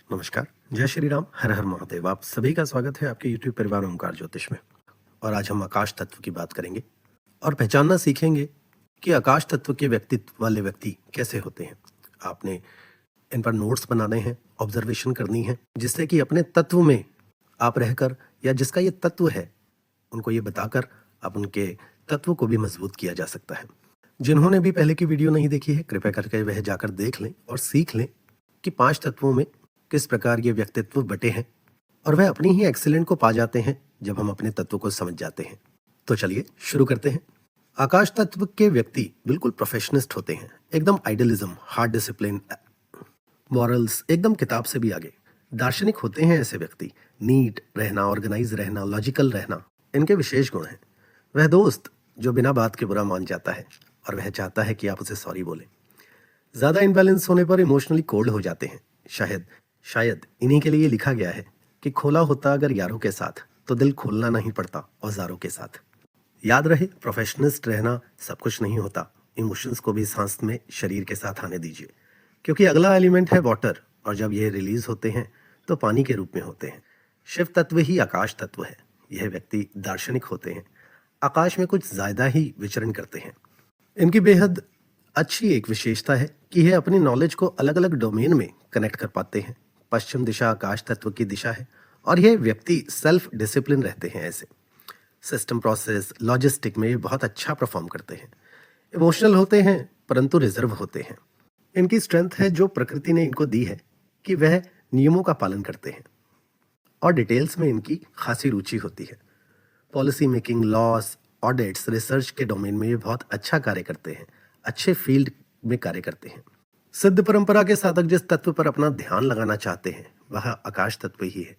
नमस्कार, जय श्री राम, हर हर महादेव। आप सभी का स्वागत है आपके YouTube परिवार ओमकार ज्योतिष में। और आज हम आकाश तत्व की बात करेंगे और पहचानना सीखेंगे कि आकाश तत्व के व्यक्तित्व वाले व्यक्ति कैसे होते हैं। आपने इन पर नोट्स बनाने हैं, ऑब्जर्वेशन करनी है, जिससे कि अपने तत्व में आप रहकर या जिसका ये तत्व है उनको ये बताकर आप उनके तत्व को भी मजबूत किया जा सकता है। जिन्होंने भी पहले की वीडियो नहीं देखी है, कृपया करके वह जाकर देख लें और सीख लें कि 5 तत्वों में किस प्रकार ये व्यक्तित्व बटे हैं और वह अपनी ही एक्सीलेंट को पा जाते हैं जब हम अपने तत्व को समझ जाते हैं। तो चलिए शुरू करते हैं। आकाश तत्व के व्यक्ति बिल्कुल प्रोफेशनिस्ट होते हैं, एकदम आइडियलिज्म, हार्ड डिसिप्लिन, मॉरल्स एकदम किताब से भी आगे। दार्शनिक होते हैं ऐसे व्यक्ति। नीट रहना, ऑर्गेनाइज रहना, लॉजिकल रहना इनके विशेष गुण हैं। वह दोस्त जो बिना बात के बुरा मान जाता है और वह चाहता है कि आप उसे सॉरी बोलें। ज्यादा इनबैलेंस होने पर इमोशनली कोल्ड हो जाते हैं। शायद इन्हीं के लिए लिखा गया है कि खोला होता अगर यारों के साथ तो दिल खोलना नहीं पड़ता औजारों के साथ। याद रहे, प्रोफेशनलिस्ट रहना सब कुछ नहीं होता। इमोशंस को भी सांस में शरीर के साथ आने दीजिए, क्योंकि अगला एलिमेंट है वाटर, और जब ये रिलीज होते हैं तो पानी के रूप में होते हैं। शिव तत्व ही आकाश तत्व है। यह व्यक्ति दार्शनिक होते हैं, आकाश में कुछ ज्यादा ही विचरण करते हैं। इनकी बेहद अच्छी एक विशेषता है कि यह अपनी नॉलेज को अलग अलग डोमेन में कनेक्ट कर पाते हैं। पश्चिम दिशा आकाश तत्व की दिशा है और यह व्यक्ति सेल्फ डिसिप्लिन रहते हैं। ऐसे सिस्टम, प्रोसेस, लॉजिस्टिक में ये बहुत अच्छा परफॉर्म करते हैं। इमोशनल होते हैं परंतु रिजर्व होते हैं। इनकी स्ट्रेंथ है जो प्रकृति ने इनको दी है कि वह नियमों का पालन करते हैं और डिटेल्स में इनकी खासी रुचि होती है। Policy making, loss, audits, research के डोमेन में ये बहुत अच्छा कार्य करते हैं, अच्छे फील्ड में कार्य करते हैं। सिद्ध परंपरा के साधक जिस तत्व पर अपना ध्यान लगाना चाहते हैं वह आकाश तत्व ही है,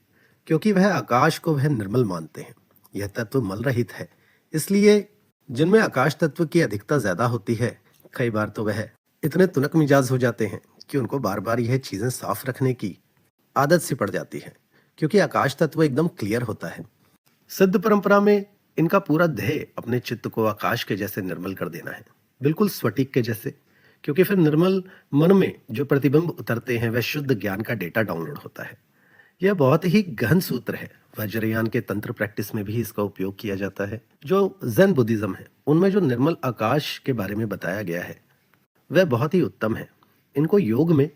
क्योंकि वह आकाश को वह निर्मल मानते हैं। यह तत्व मल रहित है, इसलिए जिनमें आकाश तत्व की अधिकता ज्यादा होती है, कई बार तो वह इतने तुनक मिजाज हो जाते हैं कि उनको बार बार यह चीजें साफ रखने की आदत सी पड़ जाती है, क्योंकि आकाश तत्व एकदम क्लियर होता है। सिद्ध परंपरा में इनका पूरा ध्येय अपने चित्त को आकाश के जैसे निर्मल कर देना है, बिल्कुल स्फटिक के जैसे, क्योंकि फिर निर्मल मन में जो प्रतिबिंब उतरते हैं वह शुद्ध ज्ञान का डेटा डाउनलोड होता है। यह बहुत ही गहन सूत्र है। वज्रयान के तंत्र प्रैक्टिस में भी इसका उपयोग किया जाता है। जो जैन बुद्धिज्म है उनमें जो निर्मल आकाश के बारे में बताया गया है वह बहुत ही उत्तम है। इनको योग में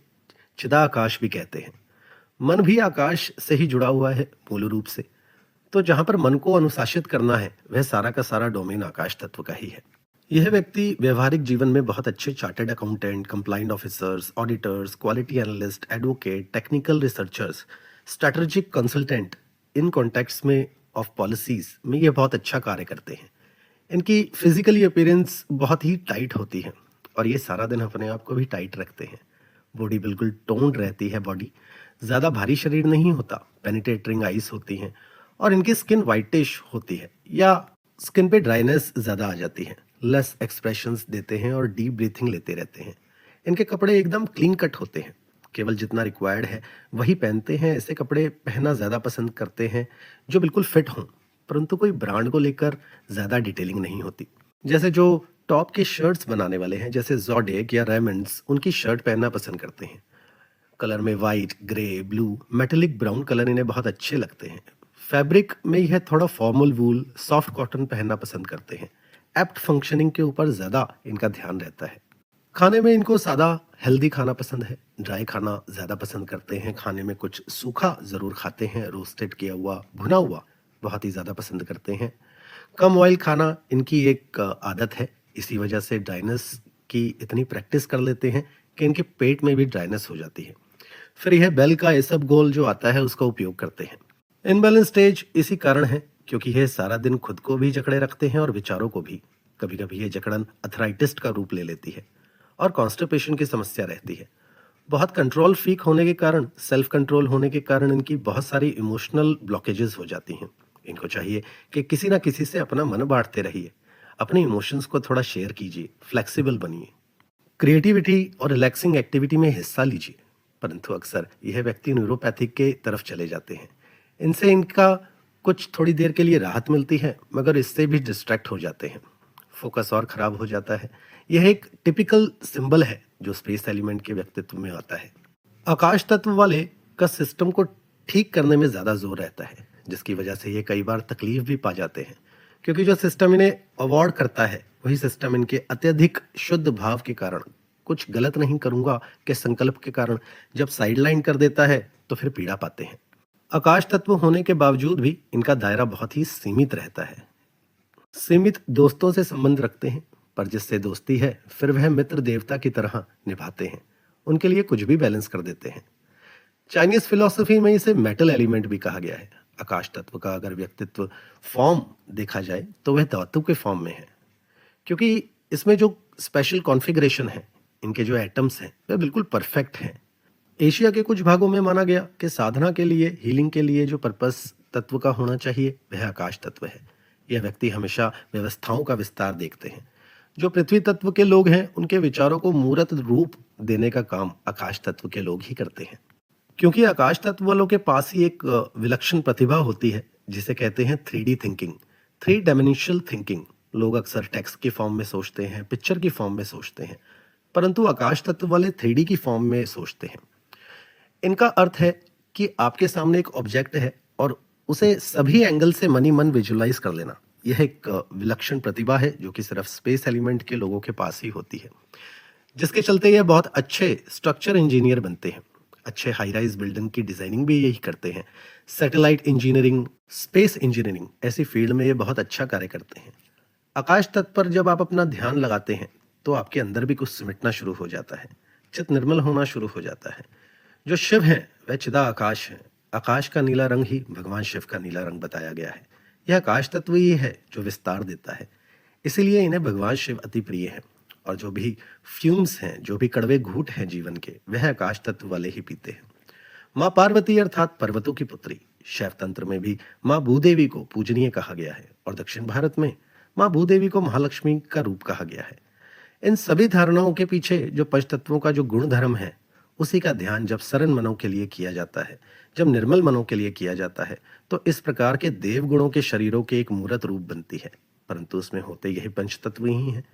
चिदाकाश भी कहते हैं। मन भी आकाश से ही जुड़ा हुआ है मूल रूप से। तो जहां पर मन को अनुशासित करना है वह सारा का सारा डोमेन आकाश तत्व का ही है। यह व्यक्ति व्यवहारिक जीवन में बहुत अच्छे chartered accountant, complaint officers, auditors, quality analyst, advocate, technical researchers, strategic consultant, इन कॉन्टेक्ट्स में ऑफ पॉलिसीज में ये बहुत अच्छा कार्य करते हैं। इनकी फिजिकली अपीयरेंस बहुत ही टाइट होती है और ये सारा दिन अपने आप को भी टाइट रखते हैं। बॉडी बिल्कुल टोन्ड रहती है। बॉडी ज़्यादा भारी शरीर नहीं होता। पेनिट्रेटिंग आइज होती हैं और इनकी स्किन वाइटिश होती है या स्किन पे ड्राइनेस ज़्यादा आ जाती है। लेस एक्सप्रेशंस देते हैं और डीप ब्रीथिंग लेते रहते हैं। इनके कपड़े एकदम क्लीन कट होते हैं, केवल जितना रिक्वायर्ड है वही पहनते हैं। ऐसे कपड़े पहनना ज़्यादा पसंद करते हैं जो बिल्कुल फिट हों, परंतु कोई ब्रांड को लेकर ज़्यादा डिटेलिंग नहीं होती। जैसे जो टॉप के शर्ट्स बनाने वाले हैं, जैसे जॉडेक या रेमंड्स, उनकी शर्ट पहनना पसंद करते हैं। कलर में white, grey, blue, metallic brown colour इन्हें बहुत अच्छे लगते हैं। फैब्रिक में यह थोड़ा फॉर्मल वूल, सॉफ्ट कॉटन पहनना पसंद करते हैं। एप्ट फंक्शनिंग के ऊपर ज़्यादा इनका ध्यान रहता है। खाने में इनको सादा हेल्दी खाना पसंद है। ड्राई खाना ज़्यादा पसंद करते हैं। खाने में कुछ सूखा ज़रूर खाते हैं। रोस्टेड किया हुआ, भुना हुआ बहुत ही ज़्यादा पसंद करते हैं। कम ऑयल खाना इनकी एक आदत है। इसी वजह से ड्राइनेस की इतनी प्रैक्टिस कर लेते हैं कि इनके पेट में भी ड्राइनेस हो जाती है। फिर यह बेल का एसब गोल जो आता है उसका उपयोग करते हैं। इनबैलेंस स्टेज इसी कारण है क्योंकि यह सारा दिन खुद को भी जकड़े रखते हैं और विचारों को भी। कभी कभी यह जकड़न अथराइटिस का रूप ले लेती है और कॉन्स्टिपेशन की समस्या रहती है। बहुत कंट्रोल फ्रीक होने के कारण, सेल्फ कंट्रोल होने के कारण इनकी बहुत सारी इमोशनल ब्लॉकेजेस हो जाती हैं। इनको चाहिए कि किसी ना किसी से अपना मन बांटते रहिए, अपने इमोशंस को थोड़ा शेयर कीजिए, फ्लेक्सिबल बनिए, क्रिएटिविटी और रिलैक्सिंग एक्टिविटी में हिस्सा लीजिए। परंतु अक्सर यह व्यक्ति न्यूरोपैथिक के तरफ चले जाते हैं। इनसे इनका कुछ थोड़ी देर के लिए राहत मिलती है, मगर इससे भी डिस्ट्रैक्ट हो जाते हैं। फोकस और खराब हो जाता है। यह एक टिपिकल सिंबल है जो स्पेस एलिमेंट के व्यक्तित्व में आता है। आकाश तत्व वाले का सिस्टम को ठीक करने में ज़्यादा जोर रहता है, जिसकी वजह से ये कई बार तकलीफ भी पा जाते हैं, क्योंकि जो सिस्टम इन्हें अवॉर्ड करता है वही सिस्टम इनके अत्यधिक शुद्ध भाव के कारण, कुछ गलत नहीं करूंगा के संकल्प के कारण जब साइडलाइन कर देता है तो फिर पीड़ा पाते हैं। आकाश तत्व होने के बावजूद भी इनका दायरा बहुत ही सीमित रहता है। सीमित दोस्तों से संबंध रखते हैं, पर जिससे दोस्ती है फिर वह मित्र देवता की तरह निभाते हैं, उनके लिए कुछ भी बैलेंस कर देते हैं। चाइनीज फिलॉसफी में इसे मेटल एलिमेंट भी कहा गया है। आकाश तत्व का अगर व्यक्तित्व फॉर्म देखा जाए तो वह धातु के फॉर्म में है, क्योंकि इसमें जो स्पेशल कॉन्फ़िगरेशन है, इनके जो एटम्स हैं वह बिल्कुल परफेक्ट हैं। एशिया के कुछ भागों में माना गया कि साधना के लिए, हीलिंग के लिए जो पर्पस तत्व का होना चाहिए वह आकाश तत्व है। यह व्यक्ति हमेशा व्यवस्थाओं का विस्तार देखते हैं। जो पृथ्वी तत्व के लोग हैं उनके विचारों को मूर्त रूप देने का काम आकाश तत्व के लोग ही करते हैं, क्योंकि आकाश तत्व वालों के पास ही एक विलक्षण प्रतिभा होती है जिसे कहते हैं 3D थिंकिंग, 3 डायमेंशनल थिंकिंग। लोग अक्सर टेक्स्ट की फॉर्म में सोचते हैं, पिक्चर की फॉर्म में सोचते हैं, परंतु आकाश तत्व वाले 3D की फॉर्म में सोचते हैं। इनका अर्थ है कि आपके सामने एक ऑब्जेक्ट है और उसे सभी एंगल से मनी मन विजुलाइज कर लेना। यह एक विलक्षण प्रतिभा है जो कि सिर्फ स्पेस एलिमेंट के लोगों के पास ही होती है, जिसके चलते यह बहुत अच्छे स्ट्रक्चर इंजीनियर बनते हैं। अच्छे हाई राइज बिल्डिंग की डिजाइनिंग भी यही करते हैं। सैटेलाइट इंजीनियरिंग, स्पेस इंजीनियरिंग, ऐसी फील्ड में ये बहुत अच्छा कार्य करते हैं। आकाश तत्व पर जब आप अपना ध्यान लगाते हैं तो आपके अंदर भी कुछ सिमटना शुरू हो जाता है, चित्त निर्मल होना शुरू हो जाता है। जो शिव हैं वह चिदा आकाश है। आकाश का नीला रंग ही भगवान शिव का नीला रंग बताया गया है। यह आकाश तत्व ही है जो विस्तार देता है, इसीलिए इन्हें भगवान शिव अति प्रिय हैं। और जो भी फ्यूम्स हैं, जो भी कड़वे घूंट हैं जीवन के, वह आकाश तत्व वाले ही पीते हैं। माँ पार्वती अर्थात पर्वतों की पुत्री, शैव तंत्र में भी माँ भूदेवी को पूजनीय कहा गया है और दक्षिण भारत में माँ भूदेवी को महालक्ष्मी का रूप कहा गया है। इन सभी धारणाओं के पीछे जो पंचतत्वों का जो गुण धर्म है, उसी का ध्यान जब सरल मनों के लिए किया जाता है, जब निर्मल मनों के लिए किया जाता है, तो इस प्रकार के देव गुणों के शरीरों के एक मूर्त रूप बनती है, परंतु उसमें होते यही पंचतत्व ही हैं।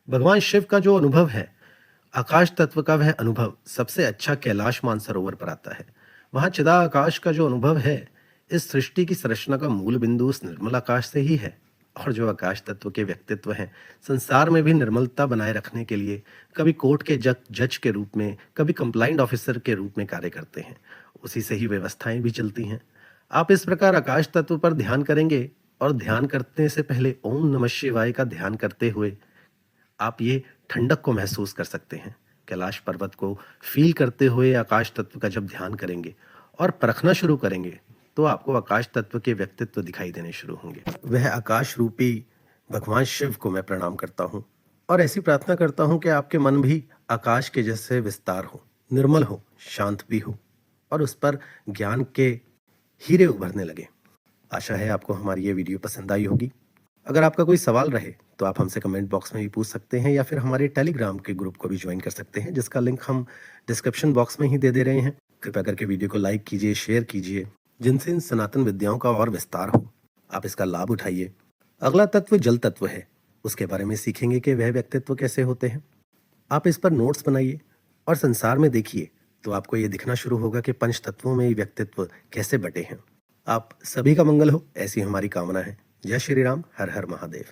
भगवान शिव का जो अनुभव है, आकाश तत्व का वह अनुभव सबसे अच्छा कैलाश मानसरोवर पर आता है। वहां चिदा आकाश का जो अनुभव है, इस सृष्टि की संरचना का मूल बिंदु उस निर्मल आकाश से ही है। और जो आकाश तत्व के व्यक्तित्व हैं, संसार में भी निर्मलता बनाए रखने के लिए कभी कोर्ट के जज के रूप में, कभी कंप्लाइंट ऑफिसर के रूप में कार्य करते हैं। उसी से ही व्यवस्थाएं भी चलती हैं। आप इस प्रकार आकाश तत्व पर ध्यान करेंगे और ध्यान करने से पहले ओम नमः शिवाय का ध्यान करते हुए आप ये ठंडक को महसूस कर सकते हैं। कैलाश पर्वत को फील करते हुए आकाश तत्व का जब ध्यान करेंगे और परखना शुरू करेंगे तो आपको आकाश तत्व के व्यक्तित्व दिखाई देने शुरू होंगे। वह आकाश रूपी भगवान शिव को मैं प्रणाम करता हूँ और ऐसी प्रार्थना करता हूँ कि आपके मन भी आकाश के जैसे विस्तार हो, निर्मल हो, शांत भी हो और उस पर ज्ञान के हीरे उभरने लगे। आशा है आपको हमारी ये वीडियो पसंद आई होगी। अगर आपका कोई सवाल रहे तो आप हमसे कमेंट बॉक्स में भी पूछ सकते हैं या फिर हमारे टेलीग्राम के ग्रुप को भी ज्वाइन कर सकते हैं, जिसका लिंक हम डिस्क्रिप्शन बॉक्स में ही दे रहे हैं। कृपया करके वीडियो को लाइक कीजिए, शेयर कीजिए, जिनसे इन सनातन विद्याओं का और विस्तार हो। आप इसका लाभ उठाइए। अगला तत्व जल तत्व है, उसके बारे में सीखेंगे कि वह व्यक्तित्व कैसे होते हैं। आप इस पर नोट्स बनाइए और संसार में देखिए तो आपको ये दिखना शुरू होगा कि पंच तत्वों में व्यक्तित्व कैसे बटे हैं। आप सभी का मंगल हो, ऐसी हमारी कामना है। जय श्री राम, हर हर महादेव।